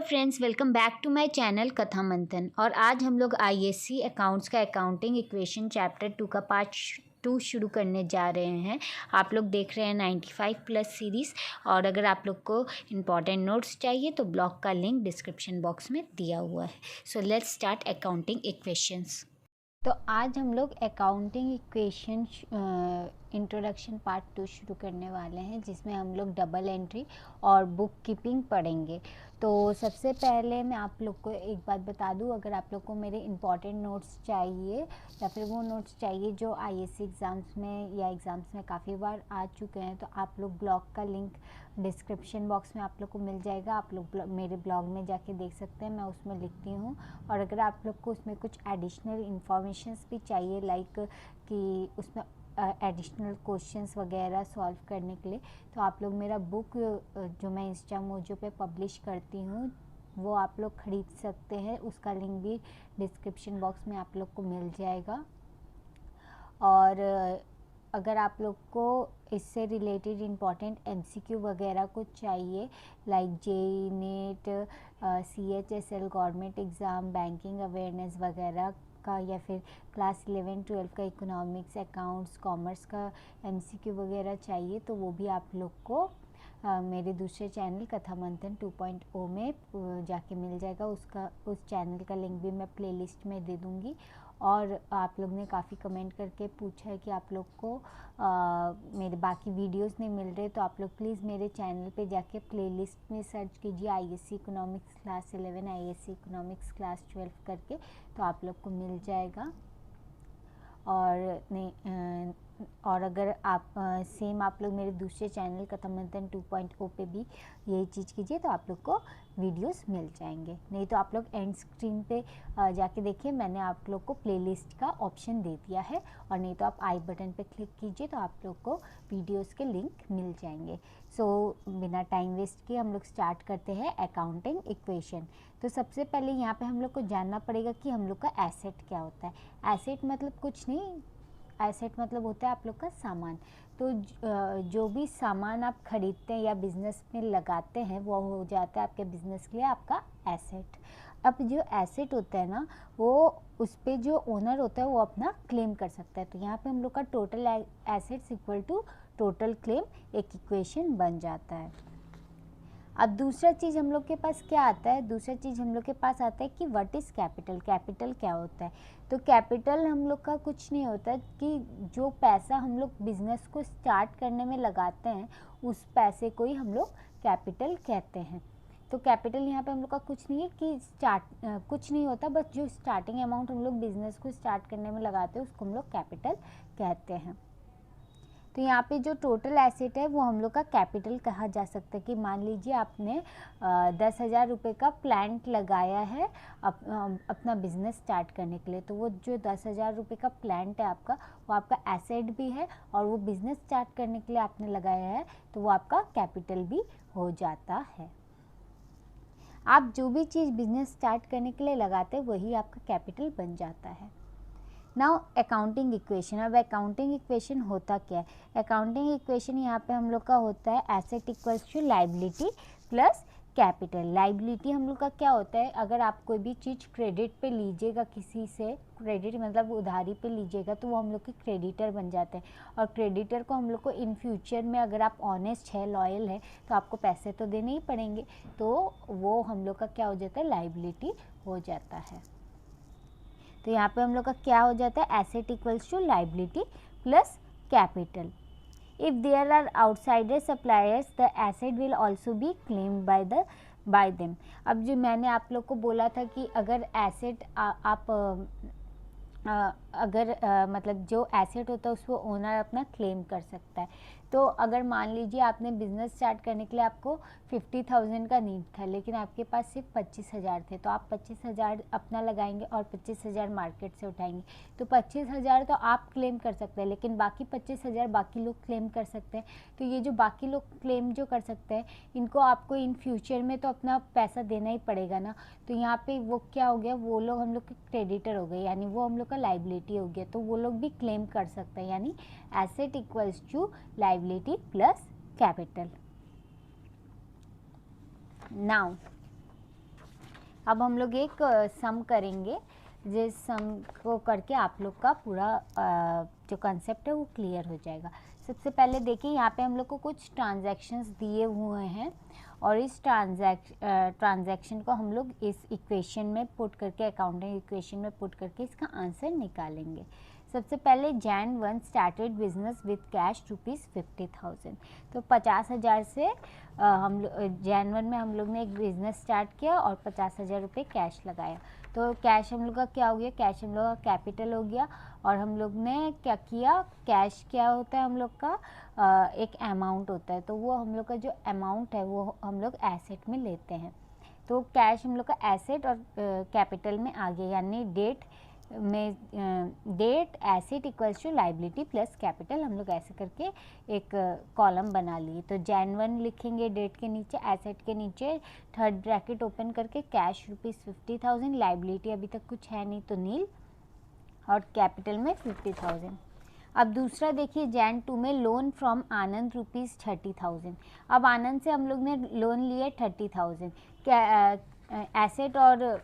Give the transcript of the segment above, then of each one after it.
Friends, welcome back to my channel Katha Manthan. और आज हम लोग आईएससी अकाउंट्स का अकाउंटिंग इक्वेशन चैप्टर 2 का पार्ट 2 शुरू करने जा रहे हैं। आप लोग देख रहे हैं 95 प्लस सीरीज़। और अगर आप लोग को इम्पॉर्टेंट नोट्स चाहिए तो ब्लॉग का लिंक डिस्क्रिप्शन बॉक्स में दिया हुआ है। So let's start accounting equations. तो आज हम लोग अकाउंटिंग इक्वेशन इंट्रोडक्शन पार्ट 2 शुरू करने वाले हैं, जिसमें हम लोग डबल एंट्री और बुक कीपिंग पढ़ेंगे। तो सबसे पहले मैं आप लोग को एक बात बता दूं, अगर आप लोग को मेरे इम्पॉर्टेंट नोट्स चाहिए या फिर वो नोट्स चाहिए जो आईएससी एग्ज़ाम्स में या एग्ज़ाम्स में काफ़ी बार आ चुके हैं, तो आप लोग ब्लॉग का लिंक डिस्क्रिप्शन बॉक्स में आप लोग को मिल जाएगा। आप लोग मेरे ब्लॉग में जाके देख सकते हैं, मैं उसमें लिखती हूँ। और अगर आप लोग को उसमें कुछ एडिशनल इंफॉर्मेशंस भी चाहिए, लाइक कि उसमें एडिशनल क्वेश्चंस वगैरह सॉल्व करने के लिए, तो आप लोग मेरा बुक जो मैं इंस्टा मोजो पे पब्लिश करती हूँ वो आप लोग ख़रीद सकते हैं। उसका लिंक भी डिस्क्रिप्शन बॉक्स में आप लोग को मिल जाएगा। और अगर आप लोग को इससे रिलेटेड इम्पॉर्टेंट एमसीक्यू वगैरह कुछ चाहिए, like JEE NEET, CHSL government exam, banking awareness वगैरह का, या फिर क्लास 11-12 का इकोनॉमिक्स, अकाउंट्स, कॉमर्स का एमसीक्यू वगैरह चाहिए, तो वो भी आप लोग को मेरे दूसरे चैनल कथा मंथन 2.0 में जाके मिल जाएगा। उस चैनल का लिंक भी मैं प्लेलिस्ट में दे दूँगी। और आप लोग ने काफ़ी कमेंट करके पूछा है कि आप लोग को मेरे बाकी वीडियोस नहीं मिल रहे, तो आप लोग प्लीज़ मेरे चैनल पे जाके प्लेलिस्ट में सर्च कीजिए ISC economics class 11, ISC economics class 12 करके, तो आप लोग को मिल जाएगा। और अगर आप सेम आप लोग मेरे दूसरे चैनल कथा मंथन 2.0 पे भी यही चीज़ कीजिए, तो आप लोग को वीडियोस मिल जाएंगे। नहीं तो आप लोग एंड स्क्रीन पे जाके देखिए, मैंने आप लोग को प्लेलिस्ट का ऑप्शन दे दिया है। और नहीं तो आप आई बटन पे क्लिक कीजिए, तो आप लोग को वीडियोस के लिंक मिल जाएंगे। सो बिना टाइम वेस्ट किए हम लोग स्टार्ट करते हैं अकाउंटिंग इक्वेशन। तो सबसे पहले यहाँ पे हम लोग को जानना पड़ेगा कि हम लोग का एसेट क्या होता है। एसेट मतलब कुछ नहीं, एसेट मतलब होता है आप लोग का सामान। तो जो भी सामान आप खरीदते हैं या बिज़नेस में लगाते हैं, वो हो जाता है आपके बिज़नेस के लिए आपका एसेट। अब जो एसेट होता है ना, वो उस पे जो ओनर होता है वो अपना क्लेम कर सकता है। तो यहाँ पे हम लोग का total assets equal to total claim एक इक्वेशन बन जाता है। अब दूसरा चीज़ हम लोग के पास क्या आता है, दूसरा चीज़ हम लोग के पास आता है कि व्हाट इज़ कैपिटल। कैपिटल क्या होता है? तो कैपिटल हम लोग का कुछ नहीं होता कि जो पैसा हम लोग बिज़नेस को स्टार्ट करने में लगाते हैं, उस पैसे को ही हम लोग कैपिटल कहते हैं। तो कैपिटल यहाँ पे हम लोग का कुछ नहीं है कि कुछ नहीं होता, बस जो स्टार्टिंग अमाउंट हम लोग बिज़नेस को स्टार्ट करने में लगाते हैं उसको हम लोग कैपिटल कहते हैं। तो यहाँ पे जो टोटल एसेट है वो हम लोग का कैपिटल कहा जा सकता है। कि मान लीजिए आपने 10,000 रुपये का प्लांट लगाया है अपना बिजनेस स्टार्ट करने के लिए, तो वो जो 10,000 रुपये का प्लांट है आपका, वो आपका एसेट भी है, और वो बिज़नेस स्टार्ट करने के लिए आपने लगाया है, तो वो आपका कैपिटल भी हो जाता है। आप जो भी चीज़ बिजनेस स्टार्ट करने के लिए लगाते हैं वही आपका कैपिटल बन जाता है। Now accounting equation. अब अकाउंटिंग इक्वेशन होता क्या है? अकाउंटिंग इक्वेशन यहाँ पे हम लोग का होता है asset equals to liability plus capital. Liability हम लोग का क्या होता है, अगर आप कोई भी चीज़ क्रेडिट पे लीजिएगा किसी से, क्रेडिट मतलब उधारी पे लीजिएगा, तो वो हम लोग के क्रेडिटर बन जाते हैं। और क्रेडिटर को हम लोग को इन फ्यूचर में अगर आप ऑनेस्ट है, लॉयल है, तो आपको पैसे तो देने ही पड़ेंगे, तो वो हम लोग का क्या हो जाता है, लायबिलिटी हो जाता है। तो यहाँ पे हम लोग का क्या हो जाता है, asset equals to liability plus capital. If there are outsider suppliers the asset will also be claimed by them. अब जो मैंने आप लोग को बोला था कि अगर एसेट मतलब जो एसेट होता है उसको ओनर अपना क्लेम कर सकता है। तो अगर मान लीजिए आपने बिज़नेस स्टार्ट करने के लिए आपको 50,000 का नीड था, लेकिन आपके पास सिर्फ 25,000 थे, तो आप 25,000 अपना लगाएंगे और 25,000 मार्केट से उठाएंगे, तो 25,000 तो आप क्लेम कर सकते हैं, लेकिन बाकी 25,000 बाकी लोग क्लेम कर सकते हैं। तो ये जो बाकी लोग क्लेम जो कर सकते हैं, इनको आपको इन फ्यूचर में तो अपना पैसा देना ही पड़ेगा ना। तो यहाँ पे वो क्या हो गया, वो लोग हम लोग के क्रेडिटर हो गए, यानी वो हम लोग का लायबिलिटी हो गया, तो वो लोग भी क्लेम कर सकते हैं। यानी asset equals to liability plus capital. Now अब हम लोग एक सम करेंगे, जिस सम को करके आप लोग का पूरा जो कंसेप्ट है वो क्लियर हो जाएगा। सबसे पहले देखिए यहाँ पे हम लोग को कुछ ट्रांजैक्शंस दिए हुए हैं और इस ट्रांजैक्शन को हम लोग इस इक्वेशन में पुट करके, अकाउंटिंग इक्वेशन में पुट करके इसका आंसर निकालेंगे। सबसे पहले Jan 1 started business with cash ₹50,000। तो 50,000 से हम Jan 1 में हम लोग ने एक बिज़नेस स्टार्ट किया और 50,000 रुपये कैश लगाया। तो कैश हम लोग का क्या हो गया, कैश हम लोग का कैपिटल हो गया। और हम लोग ने क्या किया, कैश क्या होता है हम लोग का एक अमाउंट होता है, तो वो हम लोग का जो अमाउंट है वो हम लोग एसेट में लेते हैं। तो कैश हम लोग का एसेट और कैपिटल में आ गया, यानी डेट asset equals to liability plus capital, हम लोग ऐसे करके एक कॉलम बना लिए। तो Jan 1 लिखेंगे डेट के नीचे, एसेट के नीचे थर्ड ब्रैकेट ओपन करके कैश ₹50,000, लाइबिलिटी अभी तक कुछ है नहीं तो नील, और कैपिटल में 50,000। अब दूसरा देखिए Jan 2 में लोन फ्रॉम आनंद ₹30,000। अब आनंद से हम लोग ने लोन लिए 30,000। एसेट और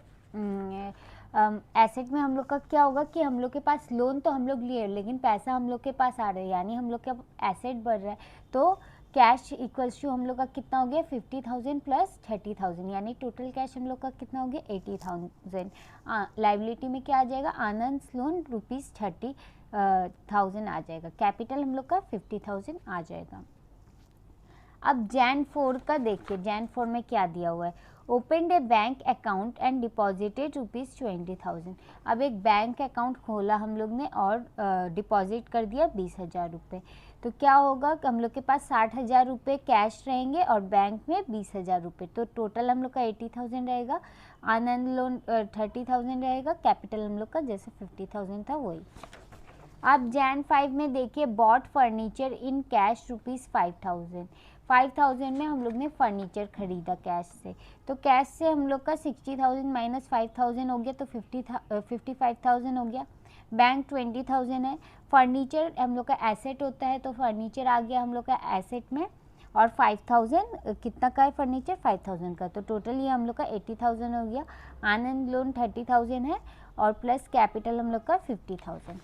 एसेट में हम लोग का क्या होगा कि हम लोग के पास लोन तो हम लोग लिए लेकिन पैसा हम लोग के पास आ रहा है, यानी हम लोग का एसेट बढ़ रहा है। तो कैश इक्वल्स टू हम लोग का कितना हो गया 50,000 प्लस 30,000, यानी टोटल कैश हम लोग का कितना हो गया 80,000। लाइबिलिटी में क्या आ जाएगा, आनंद लोन ₹30,000 आ जाएगा, कैपिटल हम लोग का 50,000 आ जाएगा। अब Jan 4 का देखिए, Jan 4 में क्या दिया हुआ है, opened A bank account and deposited ₹20,000। अब एक बैंक अकाउंट खोला हम लोग ने और डिपॉजिट कर दिया 20,000 रुपये। तो क्या होगा कि हम लोग के पास 60,000 रुपये कैश रहेंगे और बैंक में 20,000 रुपये, तो टोटल हम लोग का 80,000 रहेगा। आनंद लोन 30,000 रहेगा, कैपिटल हम लोग का जैसे 50,000 था वही। अब Jan 5 में देखिए बॉट फर्नीचर इन कैश ₹5,000। 5,000 में हम लोग ने फर्नीचर खरीदा कैश से, तो कैश से हम लोग का 60,000 माइनस 5,000 हो गया, तो 55,000 हो गया। बैंक 20,000 है, फर्नीचर हम लोग का एसेट होता है तो फर्नीचर आ गया हम लोग का एसेट में, और 5,000 कितना का है फर्नीचर 5,000 का, तो टोटल ये हम लोग का 80,000 हो गया। आनंद लोन 30,000 है और प्लस कैपिटल हम लोग का 50,000।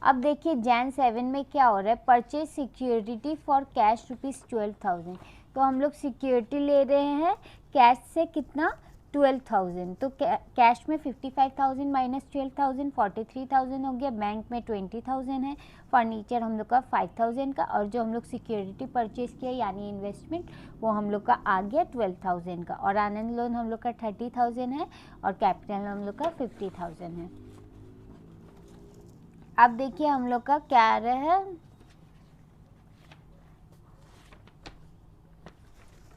अब देखिए Jan 7 में क्या हो रहा है, परचेज सिक्योरिटी फॉर कैश ₹12,000। तो हम लोग सिक्योरिटी ले रहे हैं कैश से कितना 12,000, तो कैश में 55,000 माइनस 12,000 43,000 हो गया। बैंक में 20,000 है, फर्नीचर हम लोग का 5,000 का, और जो हम लोग सिक्योरिटी परचेज किया यानी इन्वेस्टमेंट वो हम लोग का आ गया 12,000 का। और आनंद लोन हम लोग का 30,000 है और कैपिटल हम लोग का 50,000 है। अब देखिए हम लोग का क्या आ रहा है,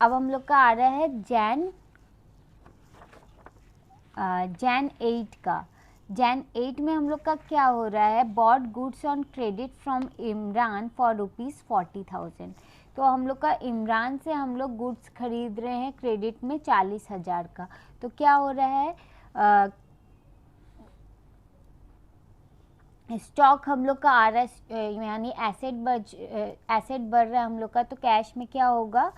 अब हम लोग का आ रहा है Jan 8 का। Jan 8 में हम लोग का क्या हो रहा है, bought goods on credit from Imran for ₹40,000। तो हम लोग का इमरान से हम लोग गुड्स खरीद रहे हैं क्रेडिट में 40,000 का। तो क्या हो रहा है, स्टॉक हम लोग का आ रहा है, यानी एसेट बढ़ रहा है हम लोग का। तो कैश में क्या होगा,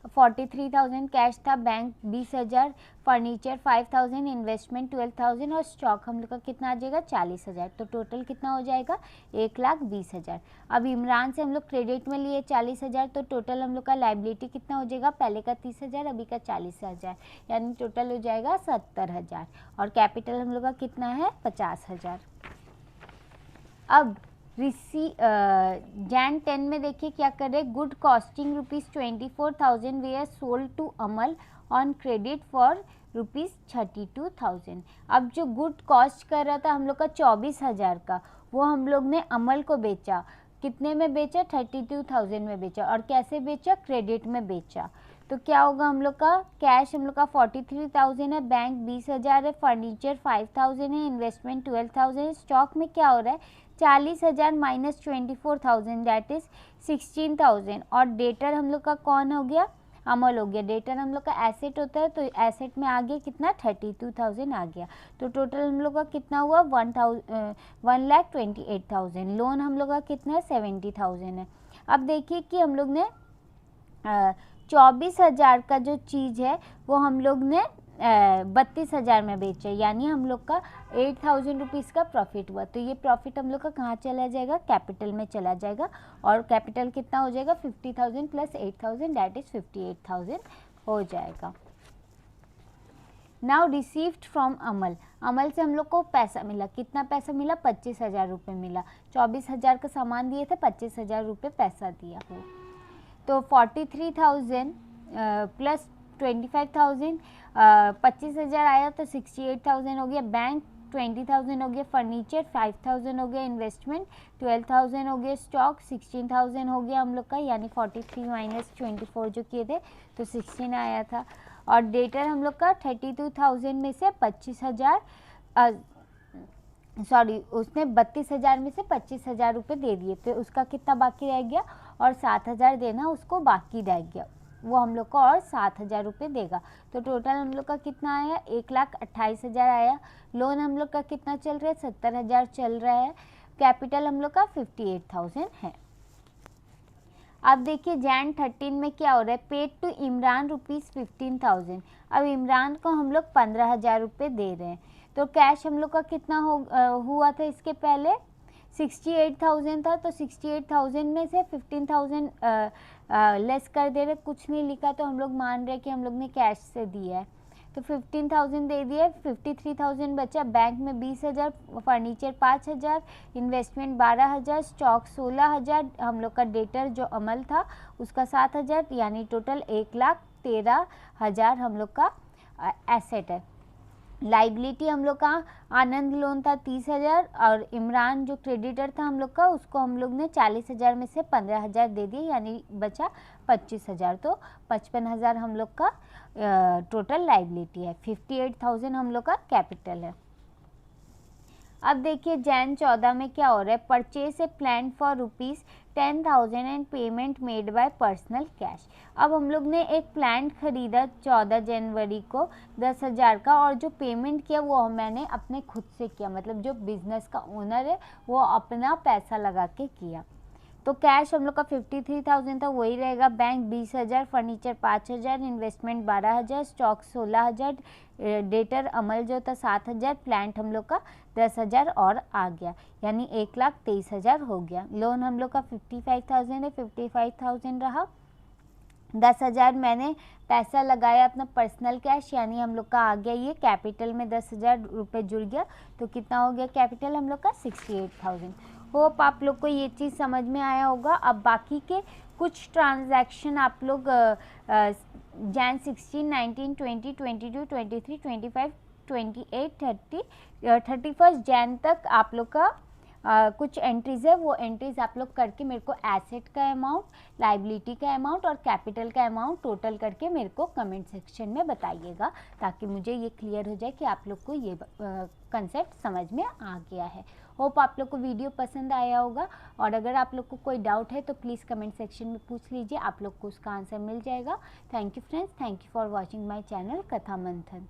43,000 कैश था, बैंक 20,000, फर्नीचर 5,000, इन्वेस्टमेंट 12,000 और स्टॉक हम लोग का कितना आ जाएगा 40,000। तो टोटल कितना हो जाएगा 1,20,000। अब इमरान से हम लोग क्रेडिट में लिए 40,000, तो टोटल हम लोग का लाइबिलिटी कितना हो जाएगा, पहले का 30,000 अभी का 40,000, यानी टोटल हो जाएगा 70,000। और कैपिटल हम लोग का कितना है 50,000। अब Jan 10 में देखिए क्या कर रहे, good costing ₹24,000 we are sold to Amal on credit for ₹32,000। अब जो गुड कॉस्ट कर रहा था हम लोग का 24,000 का, वो हम लोग ने अमल को बेचा, कितने में बेचा 32,000 में बेचा। और कैसे बेचा, क्रेडिट में बेचा। तो क्या होगा, हम लोग का कैश हम लोग का 43,000 है, बैंक 20,000 है, फर्नीचर 5,000 है, इन्वेस्टमेंट 12,000 है, स्टॉक में क्या हो रहा है 40,000 माइनस 24,000 दैट इज 16,000। और डेटर हम लोग का कौन हो गया, अमल हो गया। डेटर हम लोग का एसेट होता है, तो एसेट में आ गया कितना 32,000 आ गया। तो टोटल हम लोग का कितना हुआ 1,28,000। लोन हम लोग का कितना है 70,000 है। अब देखिए कि हम लोग ने 24,000 का जो चीज़ है वो हम लोग ने 32,000 में बेचे, यानी हम लोग का 8,000 रुपीज़ का प्रॉफिट हुआ। तो ये प्रॉफिट हम लोग का कहाँ चला जाएगा, कैपिटल में चला जाएगा। और कैपिटल कितना हो जाएगा, 50,000 प्लस 8,000 दैट इज़ 58,000 हो जाएगा। नाउ रिसीव्ड फ्रॉम अमल, अमल से हम लोग को पैसा मिला, कितना पैसा मिला, 25,000 रुपये मिला। 24,000 का सामान दिए थे, 25,000 रुपये पैसा दिया हो। तो 43,000 प्लस 25,000, 25,000 आया तो 68,000 हो गया। बैंक 20,000 हो गया, फर्नीचर 5,000 हो गया, इन्वेस्टमेंट 12,000 हो गया, स्टॉक 16,000 हो गया हम लोग का, यानी 43 माइनस 24 जो किए थे तो 16 आया था। और डेटर हम लोग का 32,000 में से 25,000 सॉरी उसने 32,000 में से 25,000 रुपये दे दिए, तो उसका कितना बाकी रह गया, और 7,000 देना उसको बाकी रह गया, वो हम लोग को और 7,000 रुपये देगा। तो टोटल हम लोग का कितना आया, 1,28,000 आया। लोन हम लोग का कितना चल रहा है, 70,000 चल रहा है। कैपिटल हम लोग का 58,000 है। अब देखिए Jan 13 में क्या हो रहा है, पेड टू इमरान ₹15,000। अब इमरान को हम लोग 15,000 रुपये दे रहे हैं। तो कैश हम लोग का कितना हुआ था इसके पहले, 68,000 था। तो 68,000 में से 15,000 लेस कर दे रहे, कुछ नहीं लिखा, तो हम लोग मान रहे कि हम लोग ने कैश से दिया है। तो 15,000 दे दिए, 53,000 बचा। बैंक में 20,000, फर्नीचर 5,000, इन्वेस्टमेंट 12,000, स्टॉक 16,000, हम लोग का डेटर जो अमल था उसका 7,000, यानी टोटल 1,13,000 हम लोग का एसेट है। लाइबिलिटी हम लोग का आनंद लोन था 30,000, और इमरान जो क्रेडिटर था हम लोग का उसको हम लोग ने 40,000 में से 15,000 दे दिए, यानी बचा 25,000। तो 55,000 हम लोग का टोटल लाइबिलिटी है। 58,000 हम लोग का कैपिटल है। अब देखिए Jan 14 में क्या हो रहा है, purchase a plant for ₹10,000 and payment made by personal cash. अब हम लोग ने एक प्लांट खरीदा 14 जनवरी को 10,000 का, और जो पेमेंट किया वो मैंने अपने खुद से किया, मतलब जो बिजनेस का ओनर है वो अपना पैसा लगा के किया। तो कैश हम लोग का 53,000 था, वही रहेगा। Bank 20,000, furniture 5,000, investment 12,000, stock 16,000, debtor अमल जो था 7,000, प्लांट हम लोग का 10,000 और आ गया, यानी 1,23,000 हो गया। लोन हम लोग का 55,000 है, 55,000 रहा। 10,000 मैंने पैसा लगाया अपना पर्सनल कैश, यानी हम लोग का आ गया ये कैपिटल में 10,000 रुपये जुड़ गया। तो कितना हो गया कैपिटल हम लोग का, 68,000। होप आप लोग को ये चीज़ समझ में आया होगा। अब बाकी के कुछ ट्रांजैक्शन आप लोग Jan 16, 19, 20, 22, 23, 25, 28, 30, 31 Jan तक आप लोग का कुछ एंट्रीज है, वो एंट्रीज आप लोग करके मेरे को एसेट का अमाउंट, लाइबिलिटी का अमाउंट और कैपिटल का अमाउंट टोटल करके मेरे को कमेंट सेक्शन में बताइएगा, ताकि मुझे ये क्लियर हो जाए कि आप लोग को ये कंसेप्ट समझ में आ गया है। होप आप लोग को वीडियो पसंद आया होगा, और अगर आप लोग को कोई डाउट है तो प्लीज़ कमेंट सेक्शन में पूछ लीजिए, आप लोग को उसका आंसर मिल जाएगा। Thank you friends, thank you for watching my channel Katha मंथन।